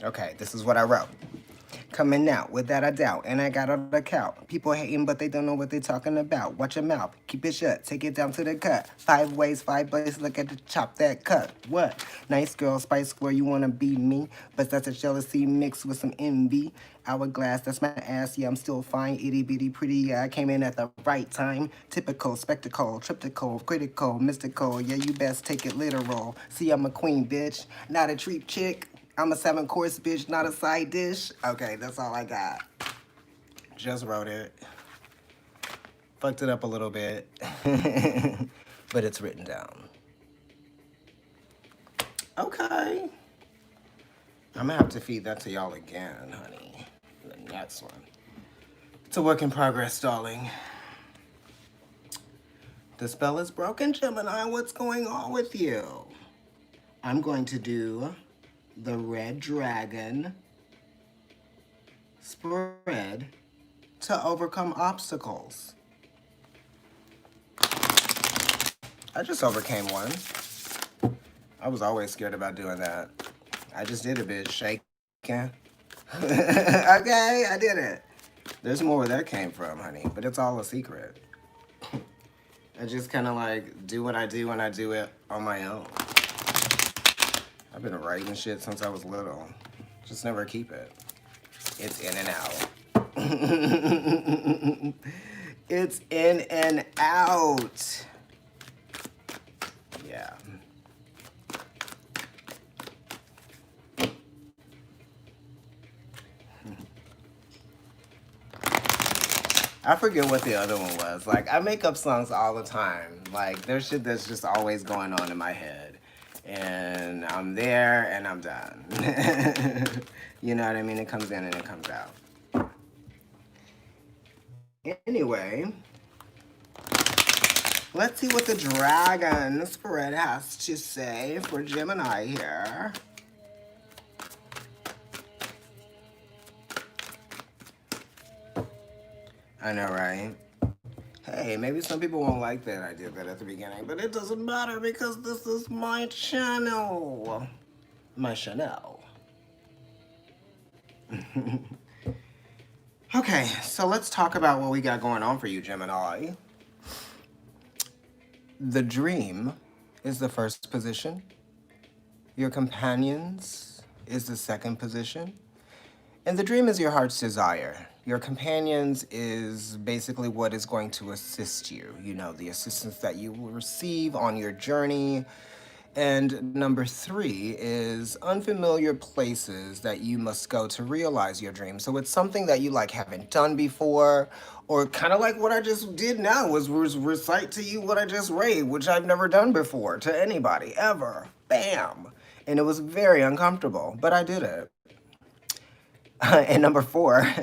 Okay, this is what I wrote. Coming out without a doubt, and I got on the count. People hating, but they don't know what they talking about. Watch your mouth, keep it shut, take it down to the cut. 5 ways, 5 places, look at the chop that cut. What? Nice girl, spice square, you wanna be me? But that's a jealousy mixed with some envy. Hourglass, that's my ass, yeah, I'm still fine. Itty bitty pretty, yeah, I came in at the right time. Typical, spectacle, triptical, critical, mystical, yeah, you best take it literal. See, I'm a queen, bitch, not a treat chick. I'm a 7-course bitch, not a side dish. Okay, that's all I got. Just wrote it. Fucked it up a little bit. But it's written down. Okay. I'm gonna have to feed that to y'all again, honey. The next one. It's a work in progress, darling. The spell is broken, Gemini. What's going on with you? I'm going to do the red dragon spread to overcome obstacles. I just overcame one. I was always scared about doing that. I just did a bit shaking. Okay, I did it. There's more where that came from, honey, but it's all a secret. I just kind of like do what I do and I do it on my own. I've been writing shit since I was little. Just never keep it. It's in and out. It's in and out. Yeah. I forget what the other one was. Like, I make up songs all the time. Like, there's shit that's just always going on in my head. And I'm there and I'm done. You know what I mean? It comes in and it comes out. Anyway, let's see what the dragon spread has to say for Gemini here. I know, right? Hey, maybe some people won't like that I did that at the beginning, but it doesn't matter because this is my channel. My Chanel. Okay, so let's talk about what we got going on for you, Gemini. The dream is the first position. Your companions is the second position. And the dream is your heart's desire. Your companions is basically what is going to assist you. You know, the assistance that you will receive on your journey. And number 3 is unfamiliar places that you must go to realize your dream. So it's something that you like haven't done before, or kind of like what I just did now was recite to you what I just read, which I've never done before to anybody ever. Bam. And it was very uncomfortable, but I did it. And number 4,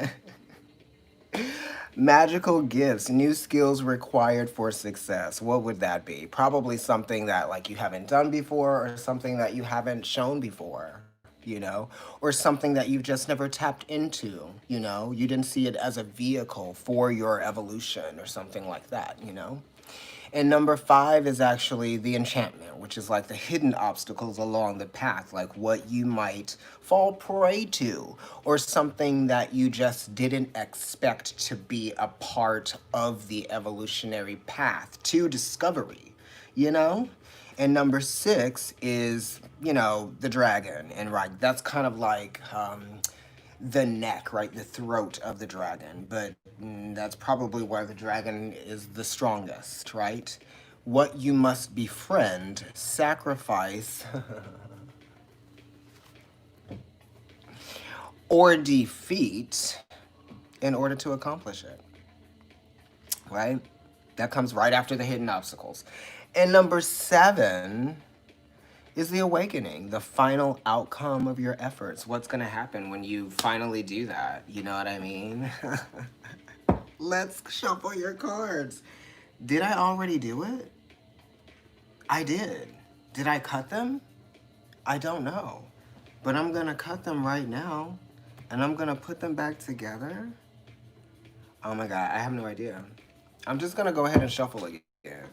magical gifts, new skills required for success. What would that be? Probably something that like you haven't done before or something that you haven't shown before, you know, or something that you've just never tapped into, you know, you didn't see it as a vehicle for your evolution or something like that, you know. And number 5 is actually the enchantment, which is like the hidden obstacles along the path, like what you might fall prey to, or something that you just didn't expect to be a part of the evolutionary path to discovery, you know? And number 6 is, you know, the dragon. And right, that's kind of like the neck, right? The throat of the dragon. But that's probably why the dragon is the strongest, right? What you must befriend, sacrifice, or defeat in order to accomplish it, right? That comes right after the hidden obstacles. And number 7 is the awakening, the final outcome of your efforts. What's gonna happen when you finally do that? You know what I mean? Let's shuffle your cards. Did I already do it? I did. Did I cut them? I don't know. But I'm gonna cut them right now. And I'm gonna put them back together. Oh my God, I have no idea. I'm just gonna go ahead and shuffle again.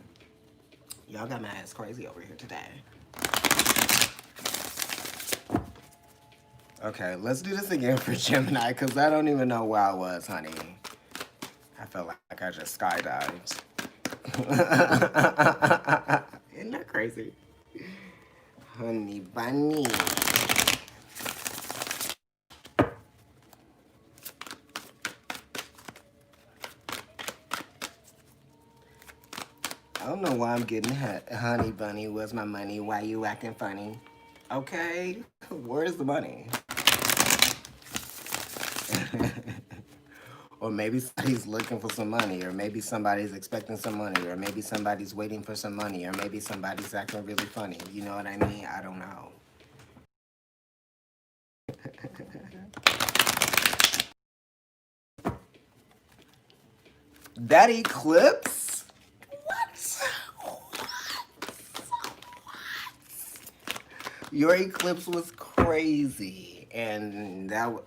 Y'all got my ass crazy over here today. Okay, let's do this again for Gemini, because I don't even know where I was, honey. I felt like I just skydived. Isn't that crazy? Honey bunny. I don't know why I'm getting honey bunny. Where's my money? Why you acting funny? Okay, where's the money? Or maybe somebody's looking for some money, or maybe somebody's expecting some money, or maybe somebody's waiting for some money, or maybe somebody's acting really funny. You know what I mean? I don't know. That eclipse? What? Your eclipse was crazy. And that was...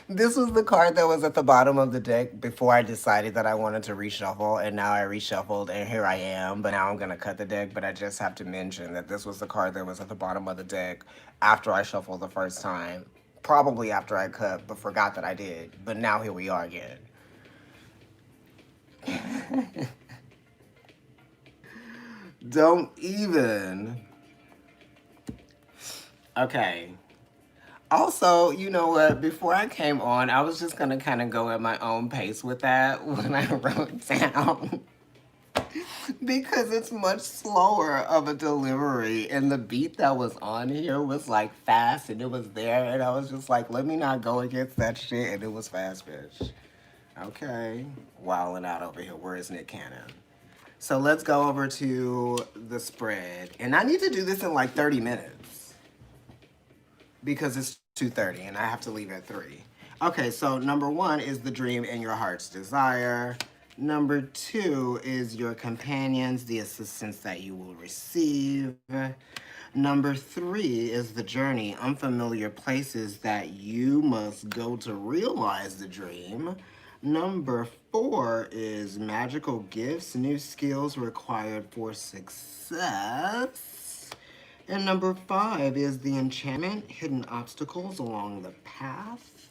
This was the card that was at the bottom of the deck before I decided that I wanted to reshuffle, and now I reshuffled, and here I am. But now I'm going to cut the deck, but I just have to mention that this was the card that was at the bottom of the deck after I shuffled the first time. Probably after I cut, but forgot that I did. But now here we are again. Don't even. Okay. Also, you know what? Before I came on, I was just going to kind of go at my own pace with that when I wrote down. Because it's much slower of a delivery. And the beat that was on here was like fast and it was there. And I was just like, let me not go against that shit. And it was fast, bitch. Okay. Wilding out over here. Where is Nick Cannon? So let's go over to the spread. And I need to do this in like 30 minutes. Because it's 2:30 and I have to leave at 3. Okay, so number 1 is the dream and your heart's desire. Number 2 is your companions, the assistance that you will receive. Number 3 is the journey, unfamiliar places that you must go to realize the dream. Number 4 is magical gifts, new skills required for success. And number 5 is the enchantment, hidden obstacles along the path.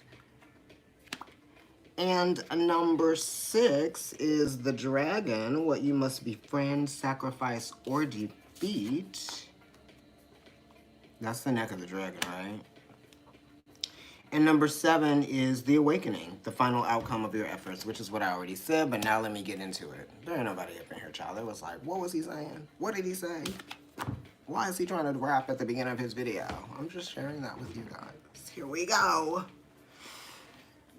And number 6 is the dragon, what you must befriend, sacrifice, or defeat. That's the neck of the dragon, right? And number 7 is the awakening, the final outcome of your efforts, which is what I already said, but now let me get into it. There ain't nobody up in here, child. It was like, what was he saying? What did he say? Why is he trying to rap at the beginning of his video? I'm just sharing that with you guys. Here we go.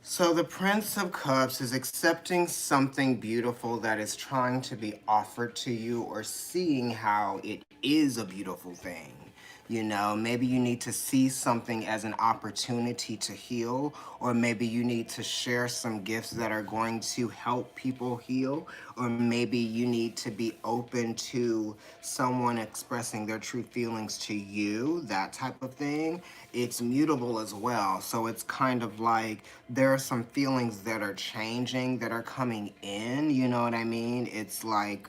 So the Prince of Cups is accepting something beautiful that is trying to be offered to you, or seeing how it is a beautiful thing. You know, maybe you need to see something as an opportunity to heal, or maybe you need to share some gifts that are going to help people heal, or maybe you need to be open to someone expressing their true feelings to you, that type of thing. It's mutable as well, so it's kind of like there are some feelings that are changing, that are coming in, you know what I mean? It's like,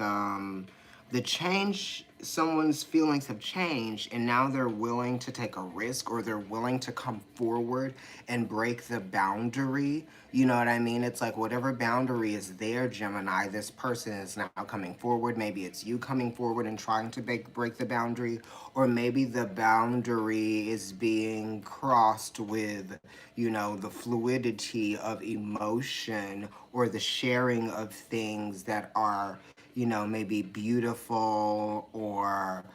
the change, someone's feelings have changed and now they're willing to take a risk, or they're willing to come forward and break the boundary. You know what I mean? It's like whatever boundary is there, Gemini, this person is now coming forward. Maybe it's you coming forward and trying to break the boundary, or maybe the boundary is being crossed with, you know, the fluidity of emotion, or the sharing of things that are, you know, maybe beautiful, or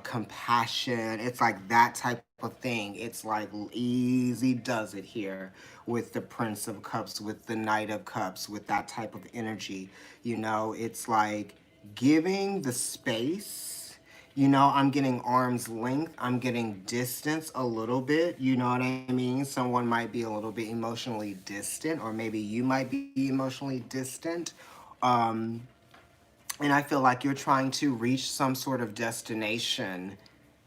compassion. It's like that type of thing. It's like easy does it here with the Prince of Cups, with the Knight of Cups, with that type of energy. You know, it's like giving the space. You know, I'm getting arm's length. I'm getting distance a little bit. You know what I mean? Someone might be a little bit emotionally distant, or maybe you might be emotionally distant. And I feel like you're trying to reach some sort of destination,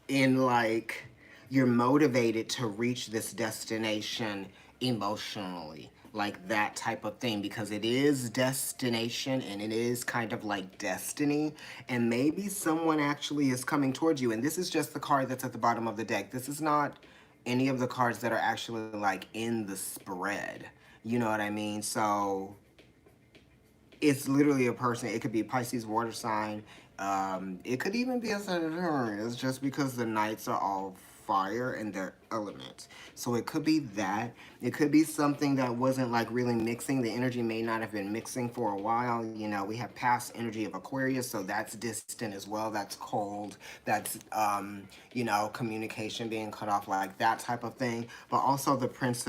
in like, you're motivated to reach this destination emotionally, like that type of thing, because it is destination and it is kind of like destiny. And maybe someone actually is coming towards you. And this is just the card that's at the bottom of the deck. This is not any of the cards that are actually like in the spread. You know what I mean? So it's literally a person. It could be a Pisces water sign. It could even be a Sagittarius, just because the nights are all fire and their elements. So it could be that. It could be something that wasn't like really mixing. The energy may not have been mixing for a while. You know, we have past energy of Aquarius, so that's distant as well. That's cold. That's you know, communication being cut off, like that type of thing. But also the Prince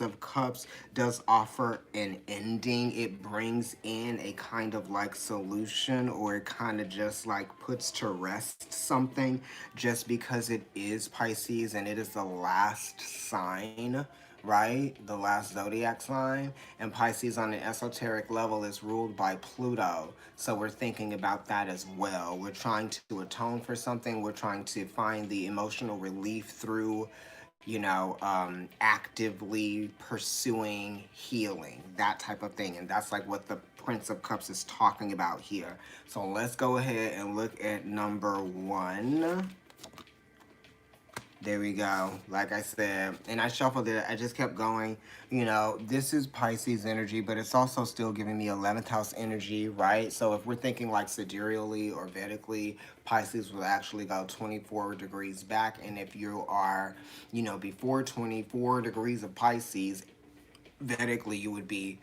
of Cups does offer an ending. It brings in a kind of like solution, or it kind of just like puts to rest something, just because it is Pisces and it is the last sign, right? The last zodiac sign. And Pisces on an esoteric level is ruled by Pluto. So we're thinking about that as well. We're trying to atone for something. We're trying to find the emotional relief through, you know, actively pursuing healing, that type of thing. And that's like what the Prince of Cups is talking about here. So let's go ahead and look at number one. There we go. Like I said, and I shuffled it. I just kept going. You know, this is Pisces energy, but it's also still giving me 11th house energy, right? So if we're thinking like sidereally or Vedically, Pisces will actually go 24 degrees back. And if you are, you know, before 24 degrees of Pisces, Vedically, you would be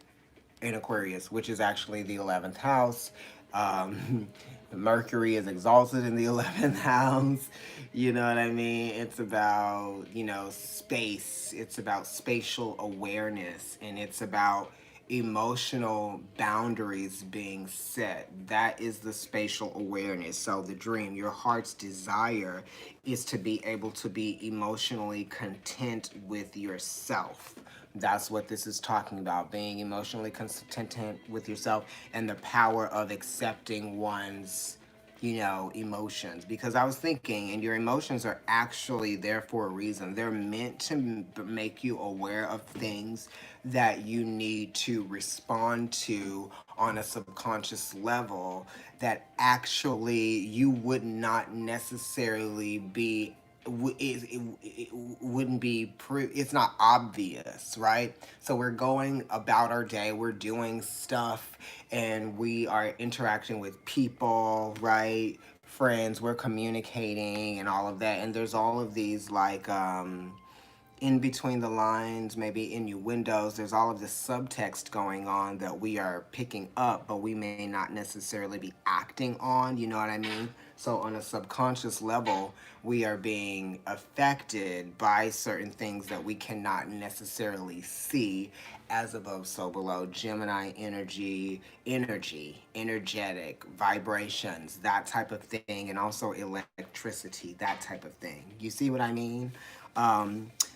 in Aquarius, which is actually the 11th house. Um, Mercury is exalted in the 11th house. You know what I mean? It's about, you know, space. It's about spatial awareness, and it's about emotional boundaries being set. That is the spatial awareness. So the dream, your heart's desire is to be able to be emotionally content with yourself. That's what this is talking about, being emotionally content with yourself, and the power of accepting one's, you know, emotions. Because I was thinking, and your emotions are actually there for a reason. They're meant to make you aware of things that you need to respond to on a subconscious level, that actually you would not necessarily be, it wouldn't be it's not obvious, right? So we're going about our day, we're doing stuff, and we are interacting with people, right? Friends, we're communicating and all of that, and there's all of these like in between the lines, maybe innuendos, there's all of this subtext going on that we are picking up, but we may not necessarily be acting on, you know what I mean? So on a subconscious level, we are being affected by certain things that we cannot necessarily see. As above, so below. Gemini energy, energetic, vibrations, that type of thing, and also electricity, that type of thing. You see what I mean?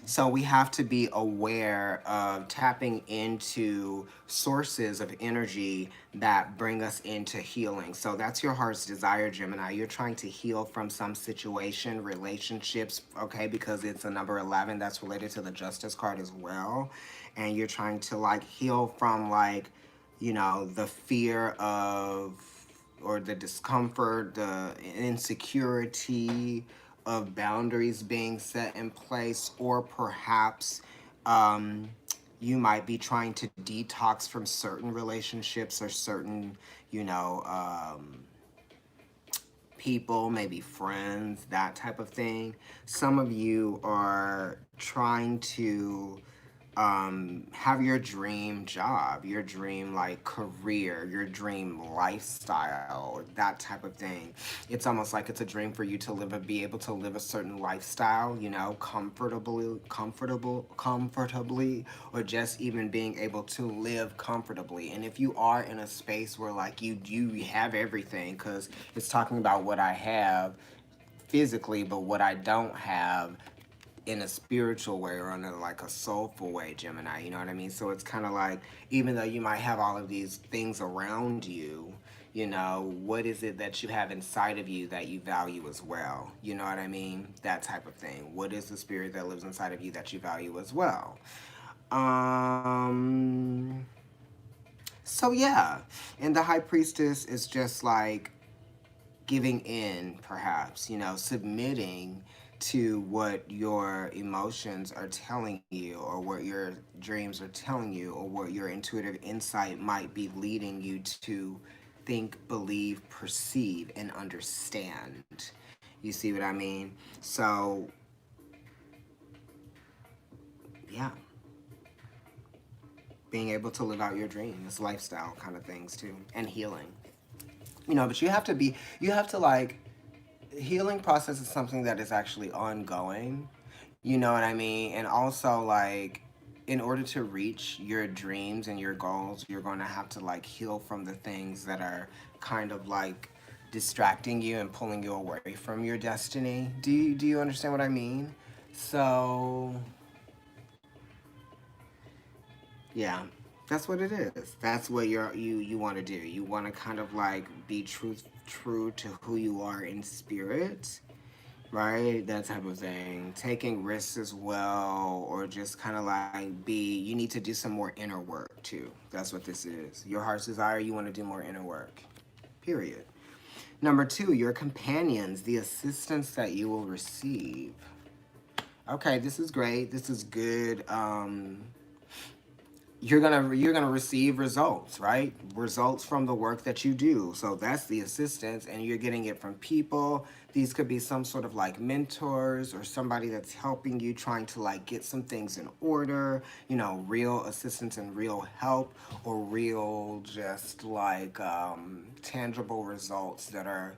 So we have to be aware of tapping into sources of energy that bring us into healing. So that's your heart's desire, Gemini. You're trying to heal from some situation, relationships, okay, because it's a number 11 that's related to the Justice card as well. And you're trying to like heal from like, you know, the fear of, or the discomfort, the insecurity of boundaries being set in place, or perhaps you might be trying to detox from certain relationships or certain, you know, people, maybe friends, that type of thing. Some of you are trying to have your dream job, your dream like career, your dream lifestyle, that type of thing. It's almost like it's a dream for you to be able to live a certain lifestyle, you know, comfortably, or just even being able to live comfortably. And if you are in a space where like you have everything, because it's talking about what I have physically, but what I don't have in a spiritual way, or in a, like a soulful way, Gemini, you know what I mean? So it's kind of like, even though you might have all of these things around you, you know, what is it that you have inside of you that you value as well? You know what I mean? That type of thing. What is the spirit that lives inside of you that you value as well? Um, so yeah, and the high priestess is just like giving in, perhaps, submitting to what your emotions are telling you, or what your dreams are telling you, or what your intuitive insight might be leading you to think, believe, perceive, and understand. You see what I mean? So, yeah, being able to live out your dreams, lifestyle kind of things too, and healing. But you have to like, healing process is something that is actually ongoing. You know what I mean? And also, like, in order to reach your dreams and your goals, you're going to have to like heal from the things that are kind of like distracting you and pulling you away from your destiny. Do you understand what I mean? So, yeah. That's what it is. That's what you want to do. You want to kind of like be true to who you are in spirit, right? That type of thing. Taking risks as well, or just kind of like you need to do some more inner work too. That's what this is. Your heart's desire, you want to do more inner work. Period. Number two, your companions, the assistance that you will receive. Okay, this is great. This is good. You're gonna receive results, right? Results from the work that you do. So that's the assistance, and you're getting it from people. These could be some sort of like mentors, or somebody that's helping you, trying to like get some things in order, real assistance and real help, or real just like tangible results that are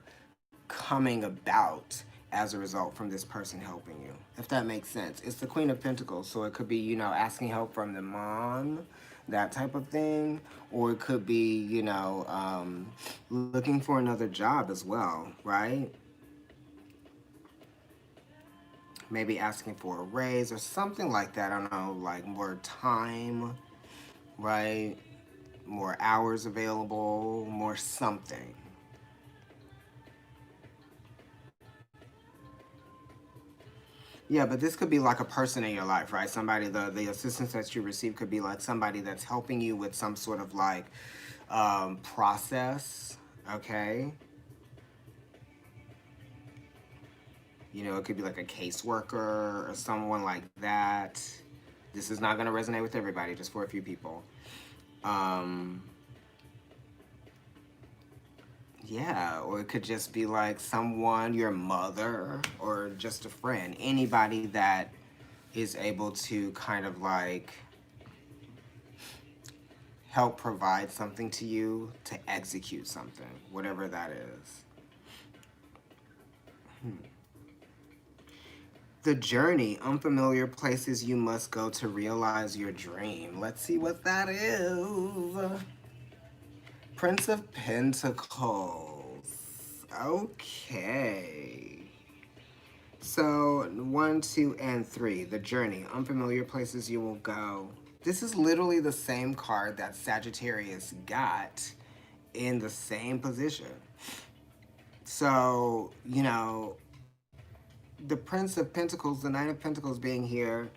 coming about as a result from this person helping you, if that makes sense. It's the Queen of Pentacles, so it could be, asking help from the mom, that type of thing, or it could be, looking for another job as well, right? Maybe asking for a raise or something like that. I don't know, like more time, right? More hours available, more something. Yeah, but this could be like a person in your life, right? Somebody, the assistance that you receive could be like somebody that's helping you with some sort of like process, okay? It could be like a caseworker or someone like that. This is not going to resonate with everybody, just for a few people. Um, yeah, or it could just be like someone, your mother, or just a friend. Anybody that is able to kind of like help provide something to you to execute something, whatever that is. The journey, unfamiliar places you must go to realize your dream. Let's see what that is. Prince of Pentacles. Okay. So, 1, 2, and 3. The journey, unfamiliar places you will go. This is literally the same card that Sagittarius got in the same position. So, the Prince of Pentacles, the Knight of Pentacles being here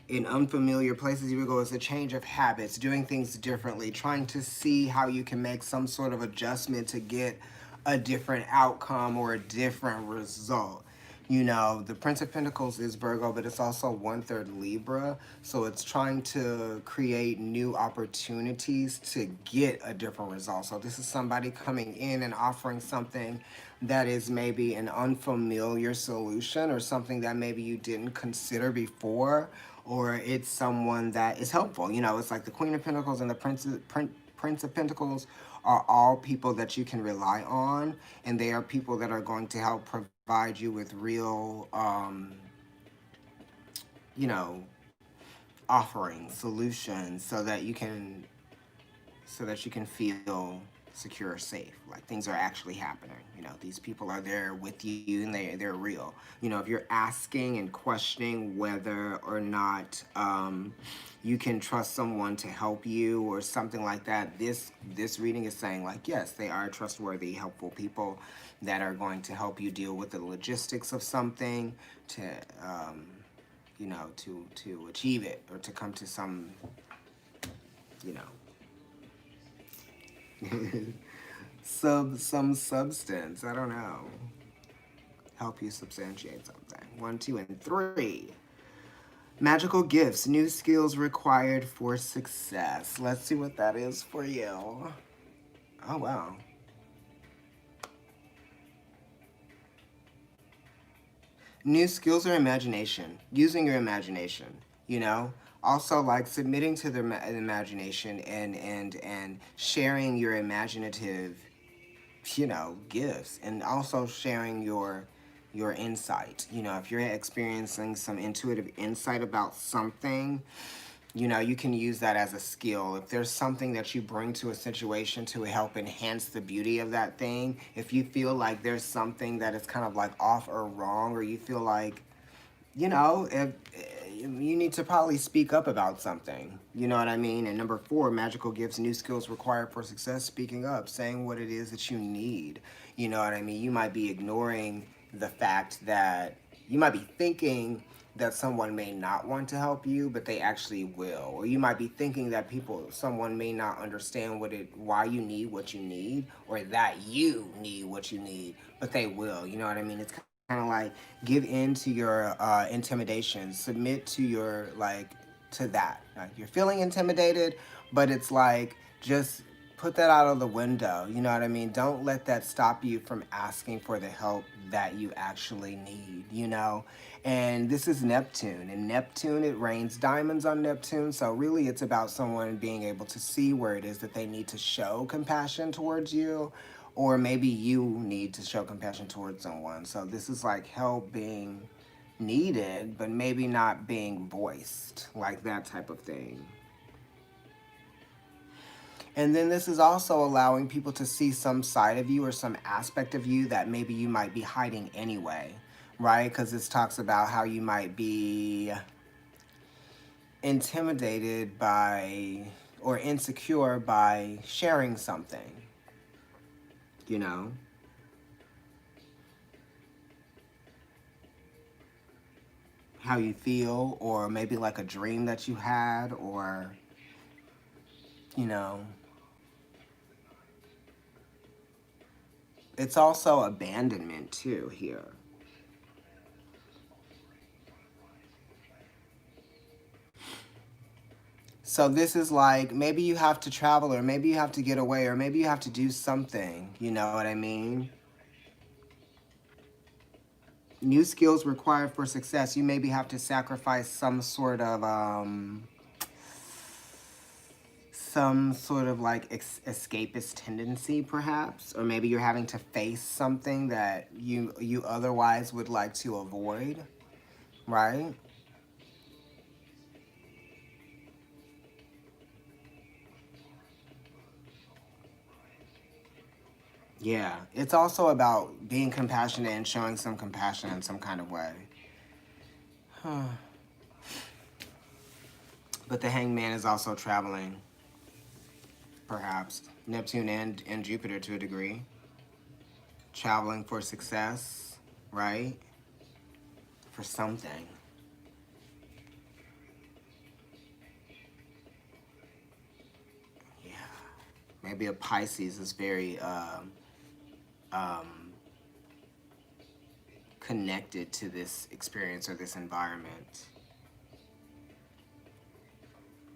in unfamiliar places you would go is a change of habits, doing things differently, trying to see how you can make some sort of adjustment to get a different outcome or a different result. The Prince of Pentacles is Virgo, but it's also 1/3 Libra. So it's trying to create new opportunities to get a different result. So this is somebody coming in and offering something that is maybe an unfamiliar solution, or something that maybe you didn't consider before, or it's someone that is helpful. It's like the Queen of Pentacles and the Prince of Pentacles are all people that you can rely on, and they are people that are going to help provide you with real, you know, offerings, solutions, so that you can feel secure, safe, like things are actually happening. These people are there with you, and they're real. If you're asking and questioning whether or not you can trust someone to help you or something like that, this reading is saying like, yes, they are trustworthy, helpful people that are going to help you deal with the logistics of something, to to achieve it or to come to some, you know, some substance. I don't know. Help you substantiate something. One, two, and three. Magical gifts, new skills required for success. Let's see what that is for you. Oh, wow. New skills or imagination, using your imagination, you know? Also, like submitting to the imagination and sharing your imaginative, gifts, and also sharing your insight. If you're experiencing some intuitive insight about something, you can use that as a skill. If there's something that you bring to a situation to help enhance the beauty of that thing, if you feel like there's something that is kind of like off or wrong, or you feel like, if you need to probably speak up about something, you know what I mean? And number four, magical gifts, new skills required for success, speaking up, saying what it is that you need. You know what I mean? You might be ignoring the fact that you might be thinking that someone may not want to help you, but they actually will. Or you might be thinking that someone may not understand why you need what you need, or that you need what you need, but they will. You know what I mean? It's kind of like give in to your intimidation, submit to your to that. Like you're feeling intimidated, but it's like just put that out of the window. You know what I mean? Don't let that stop you from asking for the help that you actually need. And this is Neptune. And Neptune, it rains diamonds on Neptune. So really it's about someone being able to see where it is that they need to show compassion towards you, or maybe you need to show compassion towards someone. So this is like help being needed, but maybe not being voiced, like that type of thing. And then this is also allowing people to see some side of you or some aspect of you that maybe you might be hiding anyway, right? Because this talks about how you might be intimidated by or insecure by sharing something, you know? How you feel, or maybe like a dream that you had, or, you know, it's also abandonment too here. So this is like maybe you have to travel, or maybe you have to get away, or maybe you have to do something, you know what I mean? New skills required for success. You maybe have to sacrifice some sort of like escapist tendency perhaps, or maybe you're having to face something that you otherwise would like to avoid, right? Yeah, it's also about being compassionate and showing some compassion in some kind of way. But the hangman is also traveling, perhaps. Neptune and Jupiter to a degree. Traveling for success, right? For something. Yeah. Maybe a Pisces is very um, connected to this experience or this environment.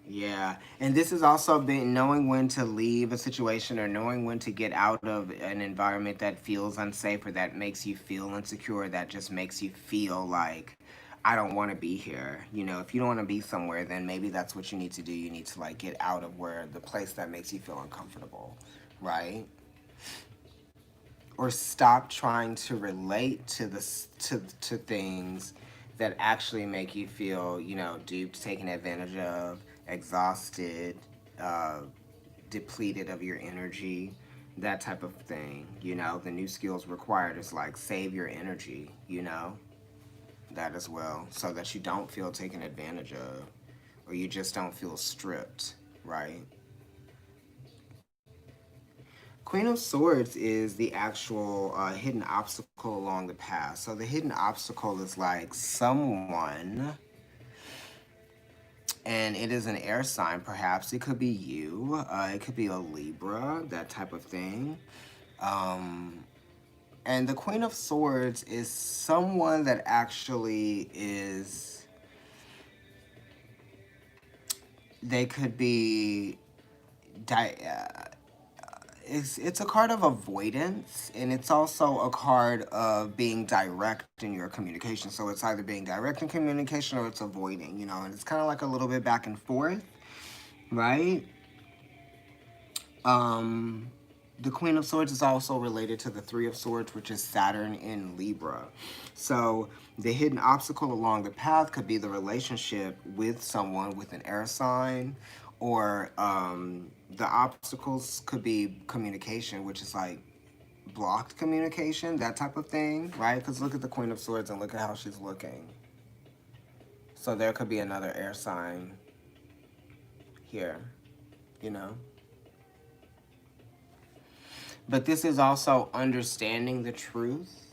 Yeah, and this is also being knowing when to leave a situation, or knowing when to get out of an environment that feels unsafe, or that makes you feel insecure, that just makes you feel like I don't want to be here. If you don't want to be somewhere, then maybe that's what you need to do. You need to like get out of where the place that makes you feel uncomfortable, right? Or stop trying to relate to to things that actually make you feel, duped, taken advantage of, exhausted, uh, depleted of your energy, that type of thing. The new skills required is like save your energy, that as well, so that you don't feel taken advantage of, or you just don't feel stripped, right? Queen of Swords is the actual hidden obstacle along the path. So the hidden obstacle is like someone. and it is an air sign. Perhaps it could be you. It could be a Libra, that type of thing. Um, and the Queen of Swords is someone that actually is. They could be. It's a card of avoidance, and it's also a card of being direct in your communication. So it's either being direct in communication or it's avoiding, and it's kind of like a little bit back and forth, right? Um, the Queen of Swords is also related to the Three of Swords, which is Saturn in Libra. So the hidden obstacle along the path could be the relationship with someone with an air sign, or the obstacles could be communication, which is like blocked communication, that type of thing, right? Because look at the Queen of Swords and look at how she's looking. So there could be another air sign here, you know? But this is also understanding the truth.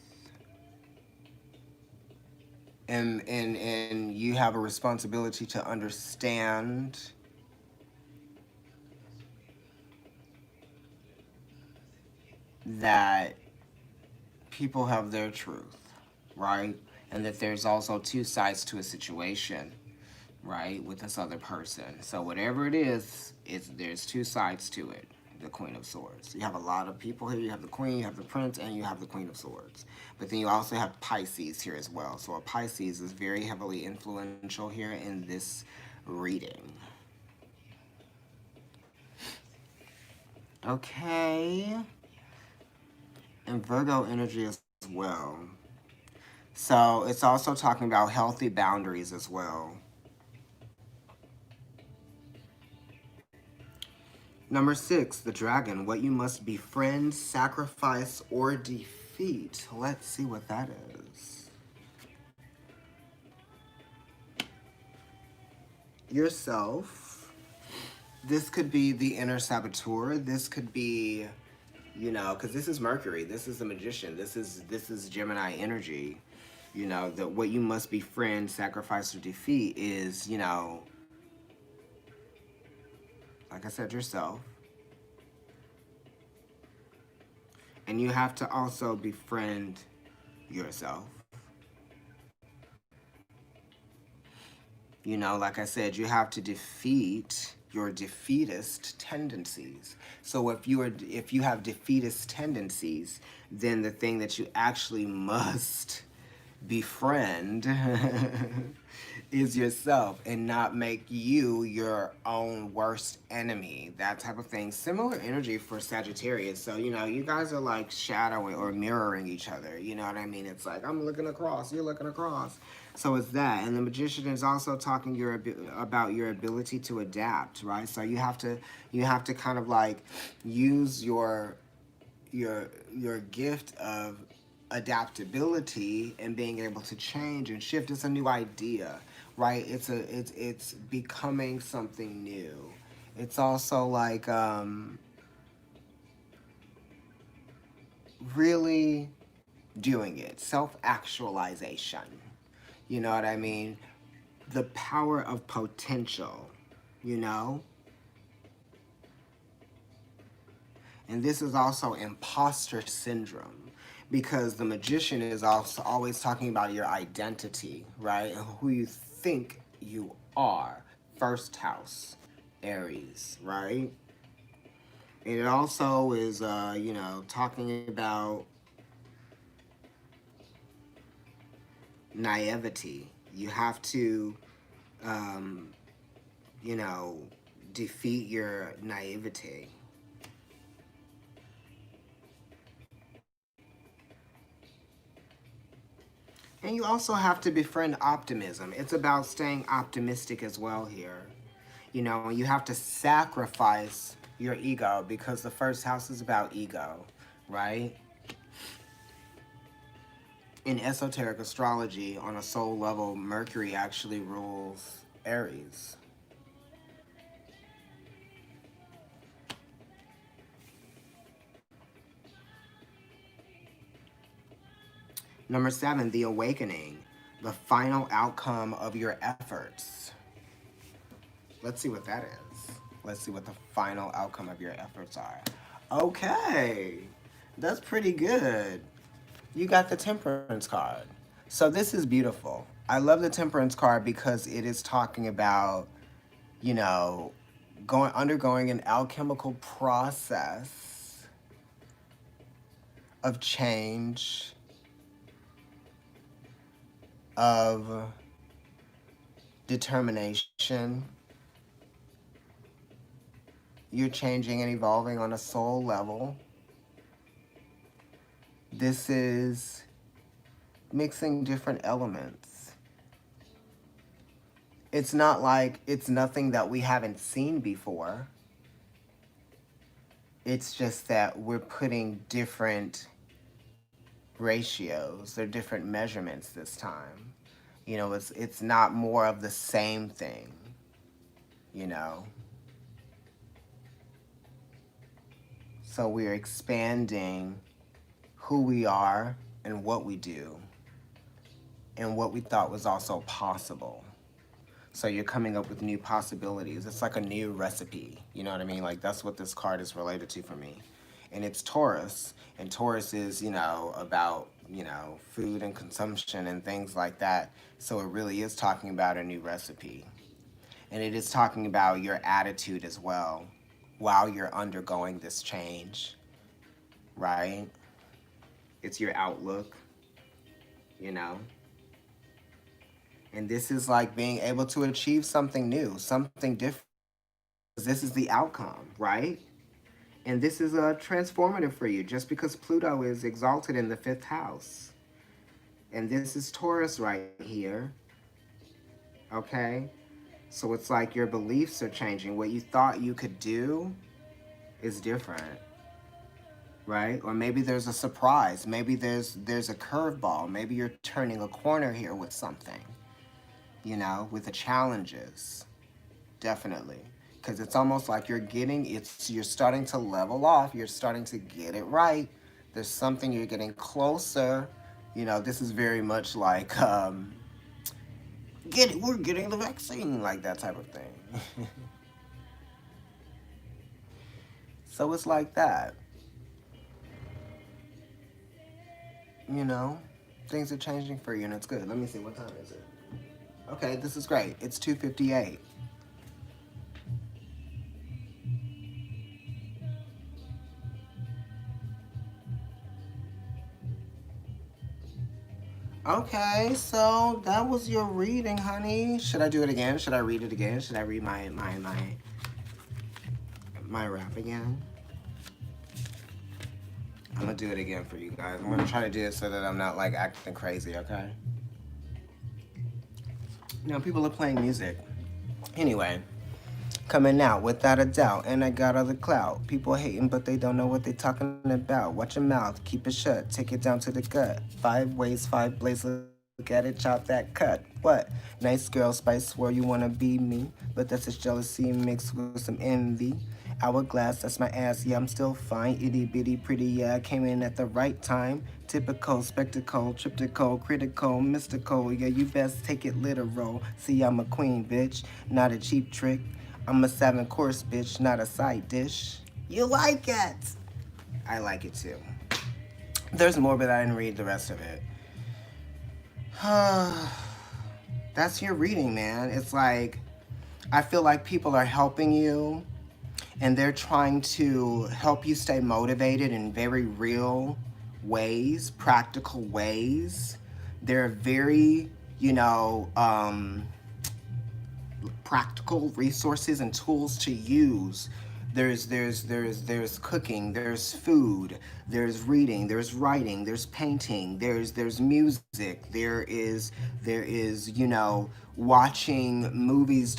And you have a responsibility to understand that people have their truth, right? And that there's also two sides to a situation, right, with this other person. So whatever it is, there's two sides to it. The Queen of Swords. You have a lot of people here. You have the Queen, you have the Prince, and you have the Queen of Swords. But then you also have Pisces here as well. So a Pisces is very heavily influential here in this reading. Okay. And Virgo energy as well. So it's also talking about healthy boundaries as well. Number 6, the dragon. What you must befriend, sacrifice, or defeat. Let's see what that is. Yourself. This could be the inner saboteur. This could be, because this is Mercury. This is the magician. This is Gemini energy. That what you must befriend, sacrifice, or defeat is, like I said, yourself. And you have to also befriend yourself. Like I said, you have to defeat your defeatist tendencies. So if you have defeatist tendencies, then the thing that you actually must befriend is yourself, and not make you your own worst enemy, that type of thing. Similar energy for Sagittarius. So you guys are like shadowing or mirroring each other, you know what I mean? It's like, I'm looking across, you're looking across. So it's that. And the magician is also talking about your ability to adapt, right? So you have to kind of like use your gift of adaptability and being able to change and shift. It's a new idea, right? It's becoming something new. It's also like really doing it, self-actualization. You know what I mean? The power of potential, And this is also imposter syndrome, because the magician is also always talking about your identity, right? And who you think you are. First house, Aries, right? And it also is, talking about naivety. You have to, defeat your naivety. And you also have to befriend optimism. It's about staying optimistic as well here. You have to sacrifice your ego, because the first house is about ego, right? In esoteric astrology, on a soul level, Mercury actually rules Aries. Number 7, the awakening, the final outcome of your efforts. Let's see what that is. Let's see what the final outcome of your efforts are. Okay, that's pretty good. You got the Temperance card. So this is beautiful. I love the Temperance card because it is talking about, you know, going undergoing an alchemical process of change, of determination. You're changing and evolving on a soul level. This is mixing different elements. It's not like it's nothing that we haven't seen before. It's just that we're putting different ratios, they're different measurements this time. You know, it's not more of the same thing, you know. So we're expanding who we are and what we do and what we thought was also possible. So you're coming up with new possibilities. It's like a new recipe. You know what I mean? Like that's what this card is related to for me. And it's Taurus. And Taurus is, you know, about, you know, food and consumption and things like that. So it really is talking about a new recipe. And it is talking about your attitude as well while you're undergoing this change, right? It's your outlook, you know? And this is like being able to achieve something new, something different. This is the outcome, right? And this is transformative for you just because Pluto is exalted in the fifth house. And this is Taurus right here, okay? So it's like your beliefs are changing. What you thought you could do is different, right? Or maybe there's a surprise. Maybe there's a curveball. Maybe you're turning a corner here with something, you know, with the challenges. Definitely. Because it's almost like you're starting to level off. You're starting to get it right. There's something you're getting closer. You know, this is very much like, we're getting the vaccine, like that type of thing. So it's like that. You know, things are changing for you and it's good. Let me see, what time is it? Okay, this is great. It's 2:58. Okay, so that was your reading, honey. Should I do it again? Should I read it again? Should I read my rap again? I'm gonna do it again for you guys. I'm gonna try to do it so that I'm not like acting crazy, okay? Now people are playing music. Anyway, coming out without a doubt, and I got all the clout. People hating, but they don't know what they talking about. Watch your mouth, keep it shut, take it down to the gut. 5 ways, 5 blades, look at it, chop that cut. What? Nice girl, spice, swore you wanna be me, but that's just jealousy mixed with some envy. Hourglass, that's my ass, yeah, I'm still fine. Itty bitty pretty, yeah, I came in at the right time. Typical, spectacle, triptical, critical, mystical, yeah, you best take it literal. See, I'm a queen, bitch, not a cheap trick. I'm a 7 course bitch, not a side dish. You like it? I like it too. There's more, but I didn't read the rest of it. That's your reading, man. It's like, I feel like people are helping you and they're trying to help you stay motivated in very real ways, practical ways. They're very, you know, practical resources and tools to use. There's cooking, there's food, there's reading, there's writing, there's painting, there's music, there is you know, watching movies,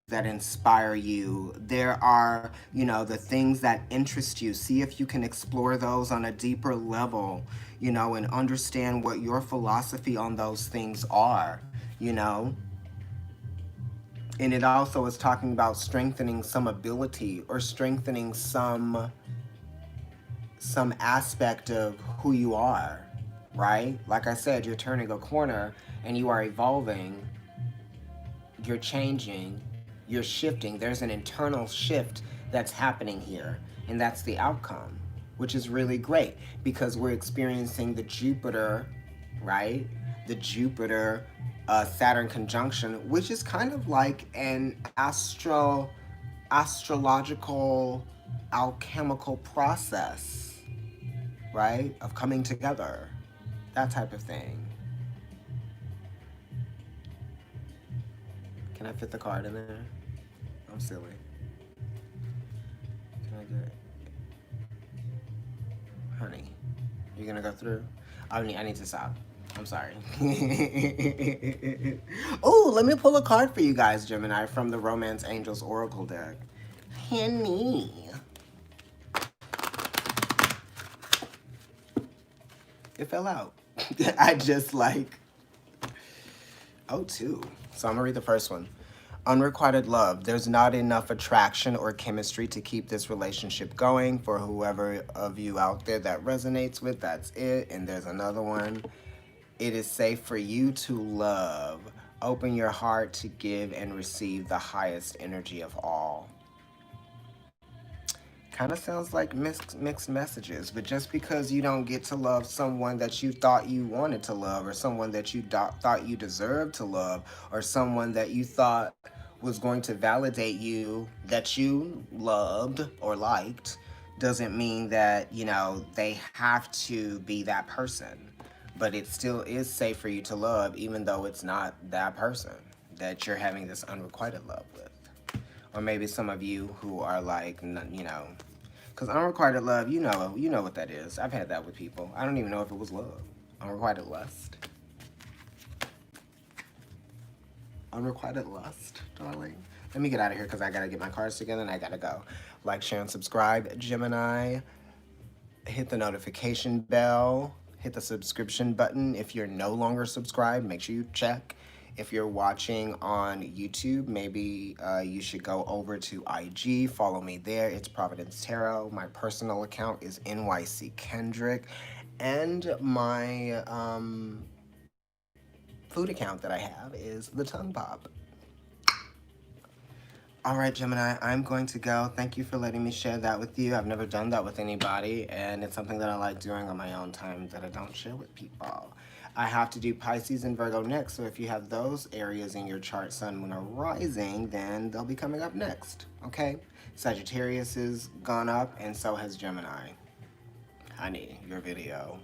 that inspire you. There are, you know, the things that interest you. See if you can explore those on a deeper level, you know, and understand what your philosophy on those things are, you know. And it also is talking about strengthening some ability or strengthening some aspect of who you are, right? Like I said, you're turning a corner and you are evolving, you're changing, You're shifting. There's an internal shift that's happening here, and that's the outcome, which is really great because we're experiencing the Jupiter, right? The Jupiter Saturn conjunction, which is kind of like an astrological alchemical process, right? Of coming together, that type of thing. Can I fit the card in there? I'm silly. Can I get, honey? You gonna go through? I need to stop. I'm sorry. Oh, let me pull a card for you guys, Gemini, from the Romance Angels Oracle deck. Honey. It fell out. I just like, oh, two. So I'm gonna read the first one. Unrequited love. There's not enough attraction or chemistry to keep this relationship going. For whoever of you out there that resonates with, that's it. And there's another one. It is safe for you to love. Open your heart to give and receive the highest energy of all. Kind of sounds like mixed messages, but just because you don't get to love someone that you thought you wanted to love, or someone that you thought you deserved to love, or someone that you thought was going to validate you that you loved or liked, doesn't mean that, you know, they have to be that person. But it still is safe for you to love, even though it's not that person that you're having this unrequited love with. Or maybe some of you who are like, you know, because unrequited love, you know what that is. I've had that with people. I don't even know if it was love. Unrequited lust. Unrequited lust, darling. Let me get out of here because I got to get my cards together and I got to go. Like, share, and subscribe, Gemini. Hit the notification bell. Hit the subscription button. If you're no longer subscribed, make sure you check. If you're watching on YouTube, maybe you should go over to IG. Follow me there. It's Providence Tarot. My personal account is NYC Kendrick. And my food account that I have is The Tongue Pop. All right, Gemini, I'm going to go. Thank you for letting me share that with you. I've never done that with anybody, and it's something that I like doing on my own time that I don't share with people. I have to do Pisces and Virgo next, so if you have those areas in your chart, Sun, Moon, or Rising, then they'll be coming up next, okay? Sagittarius has gone up, and so has Gemini. Honey, your video.